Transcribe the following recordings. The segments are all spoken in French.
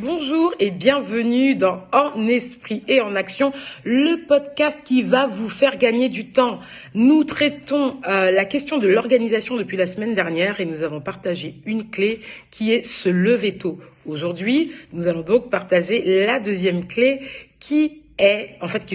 Bonjour et bienvenue dans En Esprit et en Action, le podcast qui va vous faire gagner du temps. Nous traitons la question de l'organisation depuis la semaine dernière et nous avons partagé une clé qui est se lever tôt. Aujourd'hui, nous allons donc partager la deuxième clé qui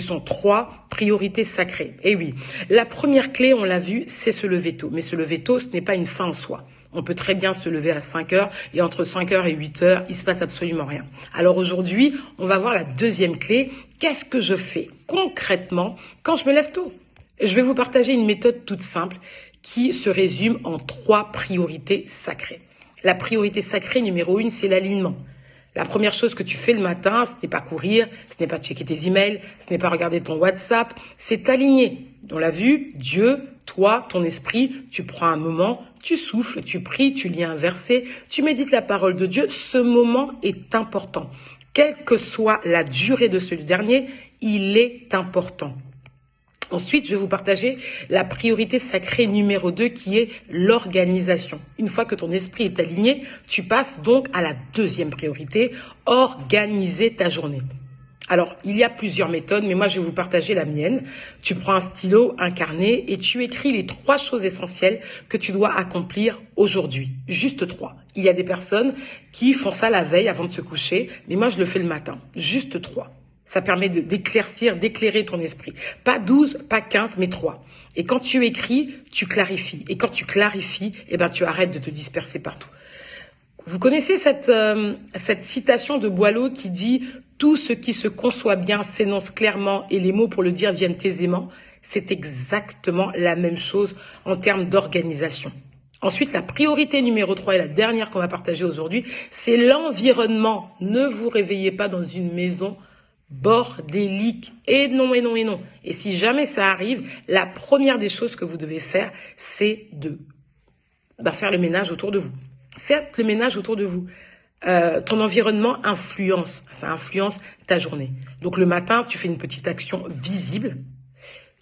sont 3 priorités sacrées. Et oui, la première clé, on l'a vu, c'est se lever tôt. Mais se lever tôt, ce n'est pas une fin en soi. On peut très bien se lever à 5 heures et entre 5 heures et 8 heures, il se passe absolument rien. Alors aujourd'hui, on va voir la deuxième clé. Qu'est-ce que je fais concrètement quand je me lève tôt? Je vais vous partager une méthode toute simple qui se résume en 3 priorités sacrées. La priorité sacrée numéro 1, c'est l'alignement. La première chose que tu fais le matin, ce n'est pas courir, ce n'est pas checker tes emails, ce n'est pas regarder ton WhatsApp, c'est t'aligner. On l'a vu, Dieu, toi, ton esprit, tu prends un moment, tu souffles, tu pries, tu lis un verset, tu médites la parole de Dieu. Ce moment est important. Quelle que soit la durée de ce dernier, il est important. Ensuite, je vais vous partager la priorité sacrée numéro 2 qui est l'organisation. Une fois que ton esprit est aligné, tu passes donc à la deuxième priorité, organiser ta journée. Alors, il y a plusieurs méthodes, mais moi, je vais vous partager la mienne. Tu prends un stylo, un carnet et tu écris les 3 choses essentielles que tu dois accomplir aujourd'hui. Juste 3. Il y a des personnes qui font ça la veille avant de se coucher, mais moi, je le fais le matin. Juste 3. Ça permet d'éclairer ton esprit. Pas 12, pas 15, mais 3. Et quand tu écris, tu clarifies. Et quand tu clarifies, tu arrêtes de te disperser partout. Vous connaissez cette citation de Boileau qui dit « Tout ce qui se conçoit bien s'énonce clairement et les mots pour le dire viennent aisément ». C'est exactement la même chose en termes d'organisation. Ensuite, la priorité numéro 3 et la dernière qu'on va partager aujourd'hui, c'est l'environnement. Ne vous réveillez pas dans une maison bordélique. Et non. Et si jamais ça arrive, la première des choses que vous devez faire, c'est de faire le ménage autour de vous. Faites le ménage autour de vous. Ton environnement ça influence ta journée. Donc le matin, tu fais une petite action visible.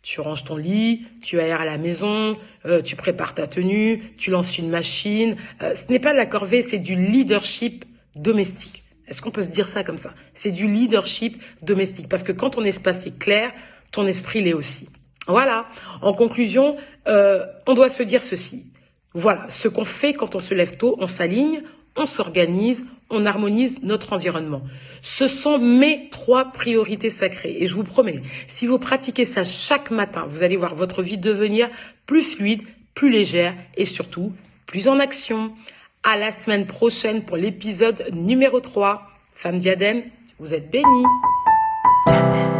Tu ranges ton lit, tu aères à la maison, tu prépares ta tenue, tu lances une machine. Ce n'est pas de la corvée, c'est du leadership domestique. Est-ce qu'on peut se dire ça comme ça? C'est du leadership domestique. Parce que quand ton espace est clair, ton esprit l'est aussi. Voilà. En conclusion, on doit se dire ceci. Voilà, ce qu'on fait quand on se lève tôt, on s'aligne, on s'organise, on harmonise notre environnement. Ce sont mes 3 priorités sacrées. Et je vous promets, si vous pratiquez ça chaque matin, vous allez voir votre vie devenir plus fluide, plus légère et surtout plus en action. À la semaine prochaine pour l'épisode numéro 3. Femme Diadème, vous êtes bénie. Diadème.